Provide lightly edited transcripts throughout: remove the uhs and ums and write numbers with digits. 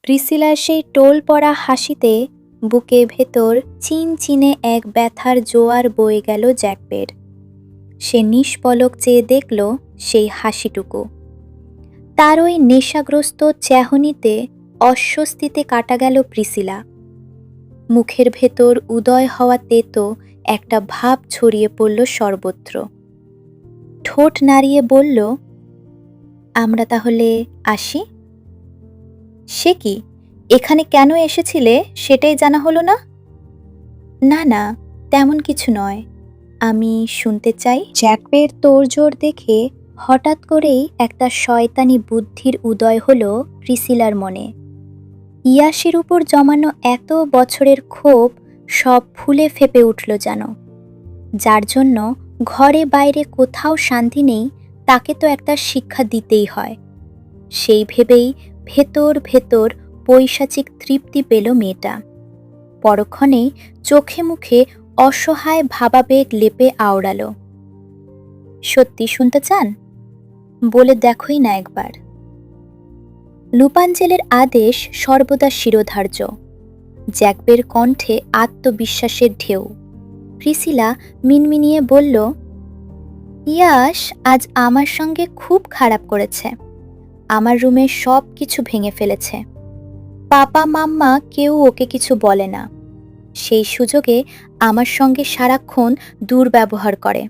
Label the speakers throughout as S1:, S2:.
S1: প্রিসিলার সেই টোল পড়া হাসিতে বুকে ভেতর চিনচিনে এক ব্যথার জোয়ার বয়ে গেল জ্যাকবের। সে নিষ্পলক চেয়ে দেখল সেই হাসিটুকু। তার ওই নেশাগ্রস্ত চেহনিতে অস্বস্তিতে কাটা গেল প্রিসিলা। মুখের ভেতর উদয় হওয়া তেতো একটা ভাব ছড়িয়ে পড়ল সর্বত্র। ঠোঁট নাড়িয়ে বলল, আমরা তাহলে আসি? সে কি, এখানে কেন এসেছিলে সেটাই জানা হলো না? না না, তেমন কিছু নয়, আমি শুনতে চাই। জ্যাকবের তোড়জোড় দেখে হঠাৎ করেই একটা শয়তানি বুদ্ধির উদয় হলো প্রিসিলার মনে। ইয়াসের উপর জমানো এত বছরের ক্ষোভ সব ফুলে ফেপে উঠল যেন। যার জন্য ঘরে বাইরে কোথাও শান্তি নেই, তাকে তো একটা শিক্ষা দিতেই হয়। সেই ভেবেই ভেতর ভেতর পৈশাচিক তৃপ্তি পেল মেয়েটা। পরক্ষণেই চোখে মুখে অসহায় ভাবাবেগ লেপে আওড়াল। সত্যি শুনতে চান? বলে দেখোই না একবার। লুপাঞ্জেলের আদেশ সর্বদা শিরোধার্য। জ্যাকবের কণ্ঠে আত্মবিশ্বাসের ঢেউ। প্রিসিলা মিনমিনিয়ে বলল, ইয়াস আজ আমার সঙ্গে খুব খারাপ করেছে। আমার রুমে সব কিছু ভেঙে ফেলেছে। পাপা মাম্মা কেউ ওকে কিছু বলে না। সেই সুযোগে আমার সঙ্গে সারাক্ষণ দুর্ব্যবহার করে,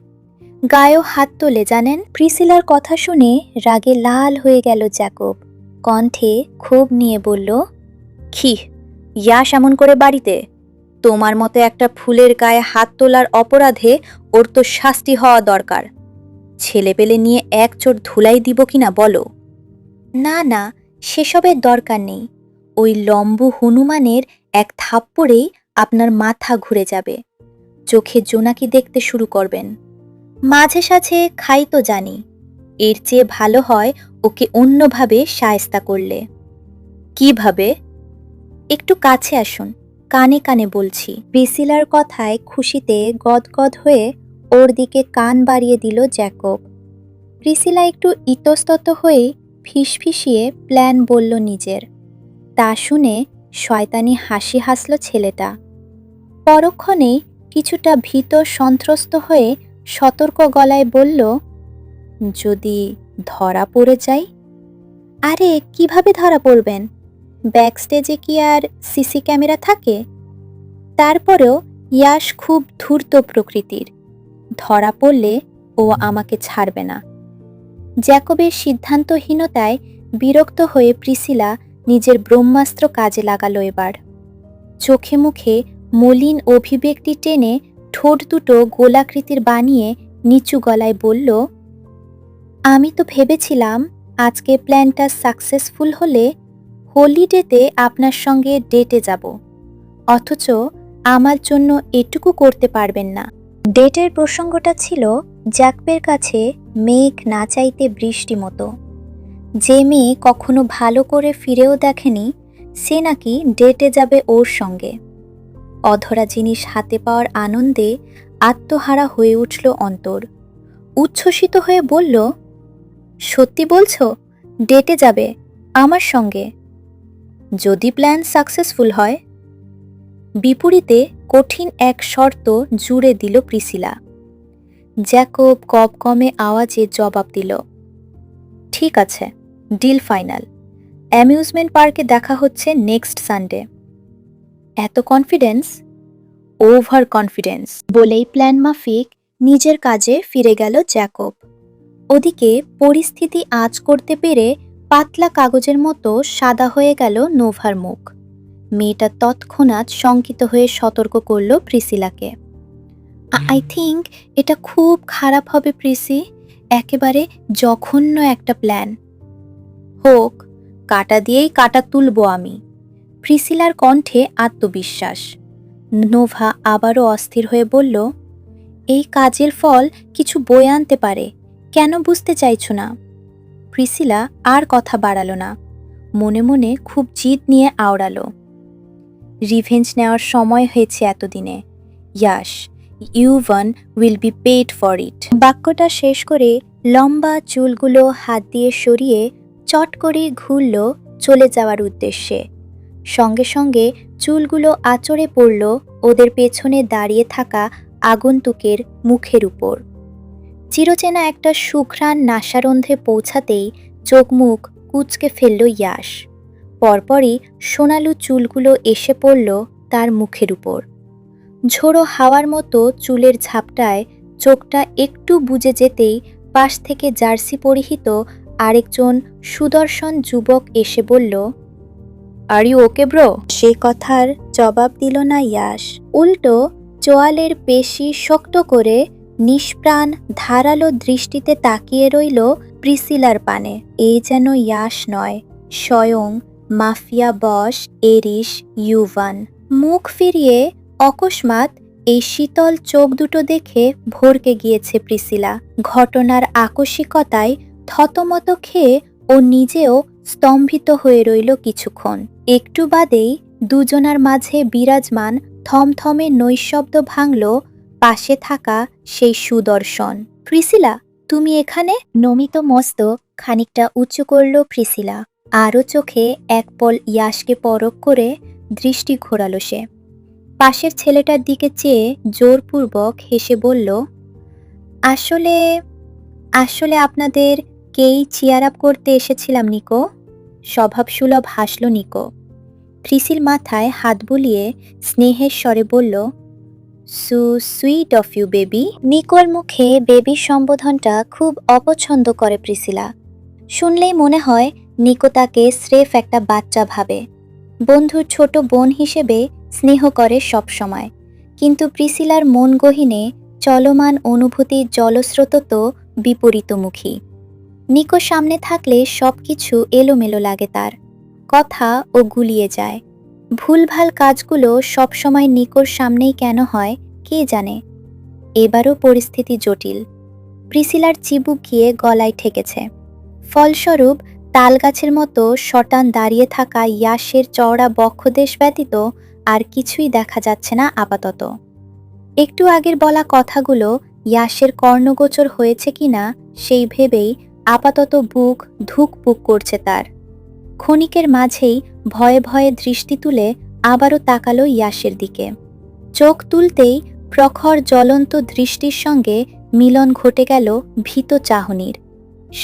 S1: গায়েও হাত তোলে জানেন। প্রিসিলার কথা শুনে রাগে লাল হয়ে গেল জ্যাকব। কণ্ঠে ক্ষোভ নিয়ে বলল, কি ইয়াস এমন করে বাড়িতে? তোমার মতো একটা ফুলের গায়ে হাত তোলার অপরাধে ওর তো শাস্তি হওয়া দরকার। ছেলেপেলে নিয়ে এক চোট ধুলাই দিব কিনা বলো? না না, সেসবের দরকার নেই। ওই লম্বু হনুমানের এক থাপ্পড়েই আপনার মাথা ঘুরে যাবে, চোখে জোনাকি দেখতে শুরু করবেন। মাঝে সাঝে খাই তো জানি, এর চেয়ে ভালো হয় ওকে অন্যভাবে শায়েস্তা করলে। কিভাবে? একটু কাছে আসুন, কানে কানে বলছি। প্রিসিলার কথায় খুশিতে গদগদ হয়ে ওর দিকে কান বাড়িয়ে দিল জ্যাকব। প্রিসিলা একটু ইতস্তত হয়ে ফিসফিসিয়ে প্ল্যান বলল নিজের। তা শুনে শয়তানি হাসি হাসল ছেলেটা। পরক্ষণেই কিছুটা ভীত সন্ত্রস্ত হয়ে সতর্ক গলায় বলল, যদি ধরা পড়ে যাই? আরে কিভাবে ধরা পড়বেন? ব্যাকস্টেজে কি আর সিসি ক্যামেরা থাকে? তারপরেও ইয়াস খুব ধূর্ত প্রকৃতির। ধরা পড়লে ও আমাকে ছাড়বে না। জ্যাকবের সিদ্ধান্তহীনতায় বিরক্ত হয়ে প্রিসিলা নিজের ব্রহ্মাস্ত্র কাজে লাগালো এবার। চোখে মুখে মলিন অভিব্যক্তি টেনে ঠোঁট দুটো গোলাকৃতির বানিয়ে নিচু গলায় বলল, আমি তো ভেবেছিলাম আজকে প্ল্যানটা সাকসেসফুল হলে হলিডেতে আপনার সঙ্গে ডেটে যাব, অথচ আমার জন্য এটুকু করতে পারবেন না। ডেটের প্রসঙ্গটা ছিল জ্যাকবের কাছে মেঘ না চাইতে বৃষ্টি মতো। যে মেয়ে কখনো ভালো করে ফিরেও দেখেনি, সে নাকি ডেটে যাবে ওর সঙ্গে। অধরা জিনিস হাতে পাওয়ার আনন্দে আত্মহারা হয়ে উঠল অন্তর। উচ্ছ্বসিত হয়ে বলল, সত্যি বলছো? ডেটে যাবে আমার সঙ্গে? যদি প্ল্যান সাকসেসফুল হয়। বিপরীতে কঠিন এক শর্ত জুড়ে দিল প্রিসিলা। জ্যাকব কমকমে আওয়াজে জবাব দিল, ঠিক আছে, ডিল ফাইনাল। অ্যামিউজমেন্ট পার্কে দেখা হচ্ছে নেক্সট সানডে। এত কনফিডেন্স? ওভার কনফিডেন্স বলেই প্ল্যান মাফিক নিজের কাজে ফিরে গেল জ্যাকব। ওদিকে পরিস্থিতি আঁচ করতে পেরে পাতলা কাগজের মতো সাদা হয়ে গেল নোভার মুখ। মেয়েটা তৎক্ষণাৎ শঙ্কিত হয়ে সতর্ক করল প্রিসিলাকে। আই থিঙ্ক এটা খুব খারাপ হবে প্রিসি, একেবারে জঘন্য একটা প্ল্যান। হোক, কাটা দিয়েই কাটা তুলব আমি। প্রিসিলার কণ্ঠে আত্মবিশ্বাস। নোভা আবারও অস্থির হয়ে বলল, এই কাজের ফল কিছু বয়ে আনতে পারে, কেন বুঝতে চাইছ না? প্রিসিলা আর কথা বাড়াল না, মনে মনে খুব জিদ নিয়ে আওড়াল, রিভেঞ্জ নেওয়ার সময় হয়েছে এতদিনে। Yes, you one will be paid for it. বাক্যটা শেষ করে লম্বা চুলগুলো হাত দিয়ে সরিয়ে চট করে ঘুরল চলে যাওয়ার উদ্দেশ্যে। সঙ্গে সঙ্গে চুলগুলো আঁচড়ে পড়ল ওদের পেছনে দাঁড়িয়ে থাকা আগন্তুকের মুখের উপর। চিরচেনা একটা সুঘ্রাণ নাসারন্ধ্রে পৌঁছাতেই চোখ মুখ কুঁচকে ফেলল ইয়াশ। পরপরই সোনালু চুলগুলো এসে পড়ল তার মুখের উপর। ঝোড়ো হাওয়ার মতো চুলের ঝাপটায় চোখটা একটু বুজে যেতেই পাশ থেকে জার্সি পরিহিত আরেকজন সুদর্শন যুবক এসে বলল, আর ইউ ওকে ব্রো? সে কথার জবাব দিল না ইয়াশ। উল্টো চোয়ালের পেশি শক্ত করে নিষ্প্রাণ ধারালো দৃষ্টিতে তাকিয়ে রইল প্রিসিলার পানে। এ যেন ইয়াশ নয়, স্বয়ং মাফিয়া বস এরিস ইউভান। মুখ ফিরিয়ে অকস্মাৎ এই শীতল চোখ দুটো দেখে ভরকে গিয়েছে প্রিসিলা। ঘটনার আকস্মিকতায় থতমত খেয়ে ও নিজেও স্তম্ভিত হয়ে রইল কিছুক্ষণ। একটু বাদেই দুজনার মাঝে বিরাজমান থমথমে নৈশব্দ ভাঙল পাশে থাকা সেই সুদর্শন। প্রিসিলা, তুমি এখানে? নমিত মস্তক খানিকটা উঁচু করল প্রিসিলা। আরও চোখে এক পল ইয়াশকে পরখ করে দৃষ্টি ঘোরালো সে। পাশের ছেলেটার দিকে চেয়ে জোরপূর্বক হেসে বলল, আসলে আসলে আপনাদের কেই চিয়ার আপ করতে এসেছিলাম নিকো। স্বভাবসুলভ হাসল নিকো। প্রিসিল মাথায় হাত বুলিয়ে স্নেহের স্বরে বলল, সু সুইট অফ ইউ বেবি। নিকোর মুখে বেবি সম্বোধনটা খুব অপছন্দ করে প্রিসিলা। শুনলেই মনে হয় নিকো তাকে স্রেফ একটা বাচ্চা ভাবে, বন্ধুর ছোট বোন হিসেবে স্নেহ করে সব সময়। কিন্তু প্রিসিলার মন গহীনে চলমান অনুভূতির জলস্রোত তো বিপরীতমুখী। নিকো সামনে থাকলে সব কিছু এলোমেলো লাগে তার, কথা ও গুলিয়ে যায়। ভুলভাল কাজগুলো সবসময় নিকোর সামনেই কেন হয় কে জানে। এবারও পরিস্থিতি জটিল। প্রিসিলার চিবুক গিয়ে গলায় ঠেকেছে। ফলস্বরূপ তালগাছের মতো শটান দাঁড়িয়ে থাকা ইয়াশের চওড়া বক্ষদেশ ব্যতীত আর কিছুই দেখা যাচ্ছে না আপাতত। একটু আগের বলা কথাগুলো ইয়াশের কর্ণগোচর হয়েছে কিনা সেই ভেবেই আপাতত বুক ধুকপুক করছে তার। ক্ষণিকের মাঝেই ভয়ে ভয়ে দৃষ্টি তুলে আবারও তাকালো ইয়াশের দিকে। চোখ তুলতেই প্রখর জ্বলন্ত দৃষ্টির সঙ্গে মিলন ঘটে গেল ভীত চাহনির।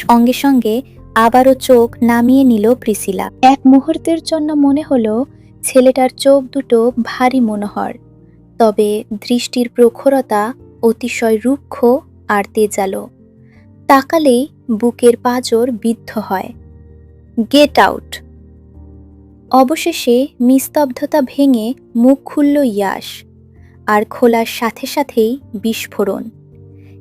S1: সঙ্গে সঙ্গে আবারও চোখ নামিয়ে নিল প্রিসিলা। এক মুহূর্তের জন্য মনে হলো ছেলেটার চোখ দুটো ভারী মনোহর, তবে দৃষ্টির প্রখরতা অতিশয় রুক্ষ আর তেজালো। তাকালেই বুকের পাঁজর বিদ্ধ হয়। Get out. অবশেষে নিস্তব্ধতা ভেঙে মুখ খুলল ইয়াশ, আর খোলার সাথে সাথেই বিস্ফোরণ।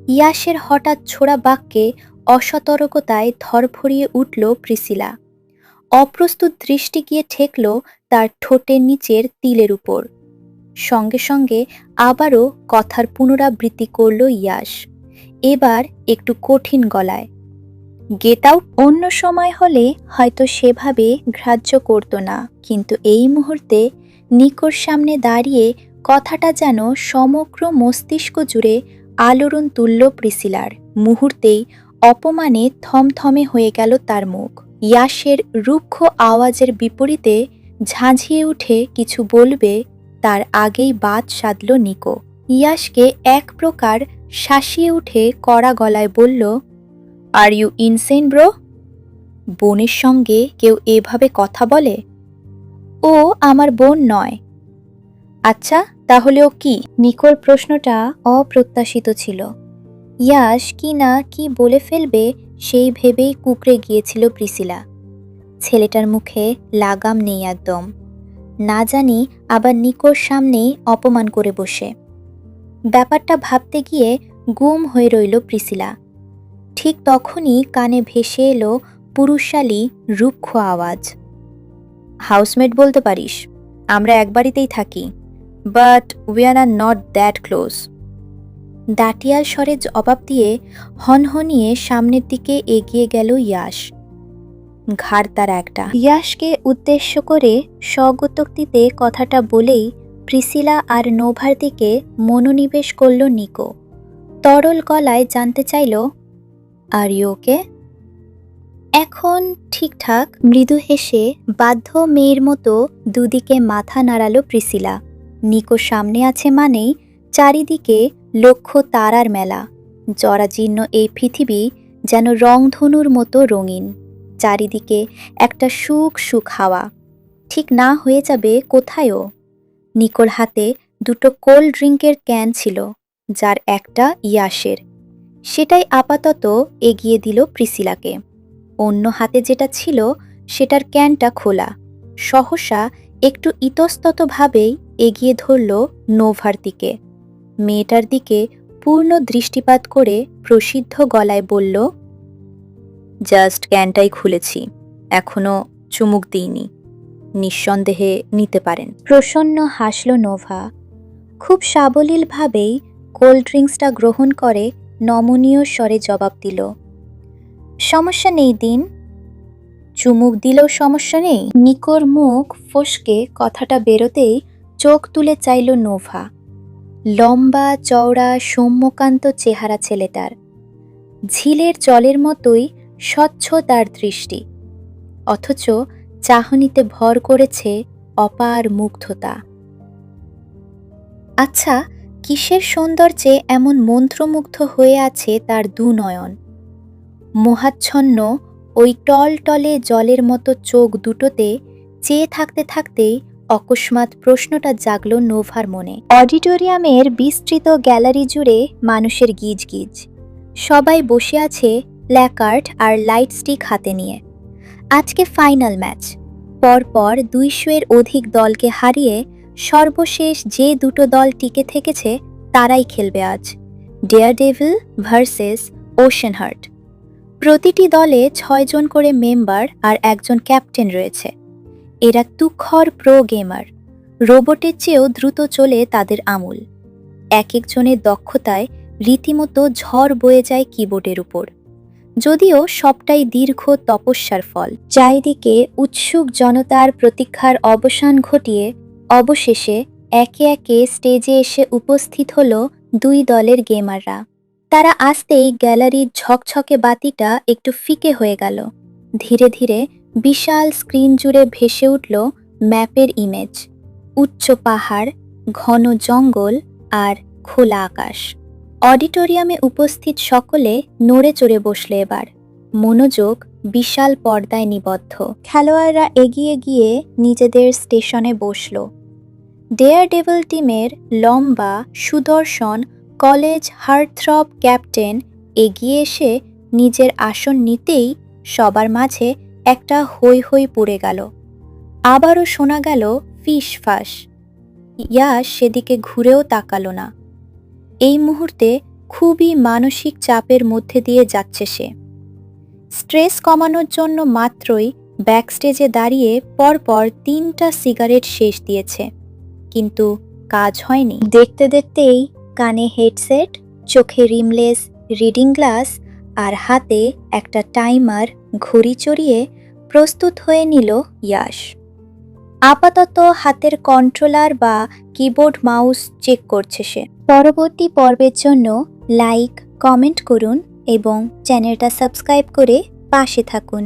S1: ইয়াশের হঠাৎ ছোড়া বাক্যে অসতর্কতায় ধরফরিয়ে উঠল প্রিসিলা। অপ্রস্তুত দৃষ্টি গিয়ে ঠেকল তার ঠোঁটের নিচের তিলের উপর। সঙ্গে সঙ্গে আবারও কথার পুনরাবৃত্তি করল ইয়াশ, এবার একটু কঠিন গলায়। Get out. অন্য সময় হলে হয়তো সেভাবে গ্রাহ্য করত না, কিন্তু এই মুহূর্তে নিকোর সামনে দাঁড়িয়ে কথাটা যেন সমগ্র মস্তিষ্ক জুড়ে আলোড়ন তুলল প্রিসিলার। মুহূর্তেই অপমানে থমথমে হয়ে গেল তার মুখ। ইয়াশের রুক্ষ আওয়াজের বিপরীতে ঝাঁঝিয়ে উঠে কিছু বলবে তার আগেই বাদ সাধল নিকো। ইয়াশকে এক প্রকার শাসিয়ে উঠে কড়া গলায় বলল, আর ইউ ইনসেন ব্রো? বোনের সঙ্গে কেউ এভাবে কথা বলে? ও আমার বোন নয়। আচ্ছা, তাহলে ও কি? নিকোর প্রশ্নটা অপ্রত্যাশিত ছিল। ইয়াশ কি না কি বলে ফেলবে সেই ভেবেই কুঁকড়ে গিয়েছিল প্রিসিলা। ছেলেটার মুখে লাগাম নেই একদম, না জানি আবার নিকোর সামনেই অপমান করে বসে। ব্যাপারটা ভাবতে গিয়ে গুম হয়ে রইল প্রিসিলা। ঠিক তখনই কানে ভেসে এলো পুরুষালী রুক্ষ আওয়াজ, হাউসমেট বলতে পারিস, আমরা এক বাড়িতেই থাকি, but we are not that close. দাঁটিয়াল স্বরে জবাব দিয়ে হনহনিয়ে সামনের দিকে এগিয়ে গেল ইয়াশ। ঘাড় তার একটা। ইয়াশকে উদ্দেশ্য করে স্বগতোক্তিতে কথাটা বলেই প্রিসিলা আর নোভার দিকে মনোনিবেশ করল নিকো। তরল গলায় জানতে চাইল, আর ইউ ওকে? এখন ঠিকঠাক, মৃদু হেসে বাধ্য মেয়ের মতো দুদিকে মাথা নাড়ালো প্রিসিলা। নিকো সামনে আছে মানেই চারিদিকে লক্ষ তারার মেলা। জরাজীর্ণ এই পৃথিবী যেন রংধনুর মতো রঙিন। চারিদিকে একটা সুখ সুখ হাওয়া। ঠিক না হয়ে যাবে কোথায়ও। নিকোর হাতে দুটো কোল্ড ড্রিঙ্কের ক্যান ছিল, যার একটা ইয়াসের। সেটাই আপাতত এগিয়ে দিল প্রিসিলাকে। অন্য হাতে যেটা ছিল সেটার ক্যানটা খোলা। সহসা একটু ইতস্ততভাবেই এগিয়ে ধরল নোভার দিকে। মেয়েটার দিকে পূর্ণ দৃষ্টিপাত করে প্রসিদ্ধ গলায় বলল, জাস্ট ক্যানটাই খুলেছি, এখনো চুমুক দিইনি, নিঃসন্দেহে নিতে পারেন। প্রসন্ন হাসল নোভা। খুব সাবলীলভাবেই কোল্ড ড্রিঙ্কসটা গ্রহণ করে নমনীয় স্বরে জবাব দিল, সমস্যা নেই দিন। চুমুক দিলেও সমস্যা নেই? নিকোর মুখ ফসকে কথাটা বেরোতেই চোখ তুলে চাইল নোভা। লম্বা চওড়া সৌম্যকান্ত চেহারা ছেলেটার। ঝিলের জলের মতোই স্বচ্ছ তার দৃষ্টি, অথচ চাহনিতে ভর করেছে অপার মুগ্ধতা। আচ্ছা, কিসের সৌন্দর্যে এমন মন্ত্রমুগ্ধ হয়ে আছে তার দুনয়ন? মোহাচ্ছন্ন ওই টলটলে জলের মতো চোখ দুটোতে চেয়ে থাকতে থাকতেই অকস্মাৎ প্রশ্নটা জাগল নোভার মনে। অডিটোরিয়ামের বিস্তৃত গ্যালারি জুড়ে মানুষের গিজগিজ। সবাই বসে আছে প্ল্যাকার্ড আর লাইট স্টিক হাতে নিয়ে। আজকে ফাইনাল ম্যাচ। পরপর 200-এর অধিক দলকে হারিয়ে সর্বশেষ যে দুটো দল টিকে থেকেছে তারাই খেলবে আজ, ডেয়ারডেভিল ভার্সেস ওশেনহার্ট। প্রতিটি দলে 6 জন করে মেম্বার আর একজন ক্যাপ্টেন রয়েছে। এরা তুখর প্রো গেমার। রোবটের চেয়েও দ্রুত চলে তাদের আমূল। এক একজনের দক্ষতায় রীতিমতো ঝড় বয়ে যায় কিবোর্ডের উপর। যদিও সবটাই দীর্ঘ তপস্যার ফল। চারিদিকে উৎসুক জনতার প্রতীক্ষার অবসান ঘটিয়ে অবশেষে একে একে স্টেজে এসে উপস্থিত হল দুই দলের গেমাররা। তারা আসতেই গ্যালারির ঝকঝকে বাতিটা একটু ফিকে হয়ে গেল। ধীরে ধীরে বিশাল স্ক্রিন জুড়ে ভেসে উঠল ম্যাপের ইমেজ। উচ্চ পাহাড়, ঘন জঙ্গল আর খোলা আকাশ। অডিটোরিয়ামে উপস্থিত সকলে নড়ে চড়ে বসল এবার। মনোযোগ বিশাল পর্দায় নিবদ্ধ। খেলোয়াড়রা এগিয়ে গিয়ে নিজেদের স্টেশনে বসল। ডেয়ারডেভিল টিমের লম্বা সুদর্শন কলেজ হার্টথ্রব ক্যাপ্টেন এগিয়ে এসে নিজের আসন নিতেই সবার মাঝে একটা হৈ হৈ পুড়ে গেল। আবারও শোনা গেল ফিস ফাস। ইয়াশ সেদিকে ঘুরেও তাকালো না। এই মুহূর্তে খুবই মানসিক চাপের মধ্যে দিয়ে যাচ্ছে সে। স্ট্রেস কমানোর জন্য মাত্রই ব্যাকস্টেজে দাঁড়িয়ে পরপর 3টা সিগারেট শেষ দিয়েছে, কিন্তু কাজ হয়নি। দেখতে দেখতেই কানে হেডসেট, চোখে রিমলেস রিডিং গ্লাস আর হাতে একটা টাইমার ঘড়ি চড়িয়ে প্রস্তুত হয়ে নিল ইয়াশ। আপাতত হাতের কন্ট্রোলার বা কিবোর্ড মাউস চেক করছে সে। পরবর্তী পর্বের জন্য লাইক, কমেন্ট করুন এবং চ্যানেলটা সাবস্ক্রাইব করে পাশে থাকুন।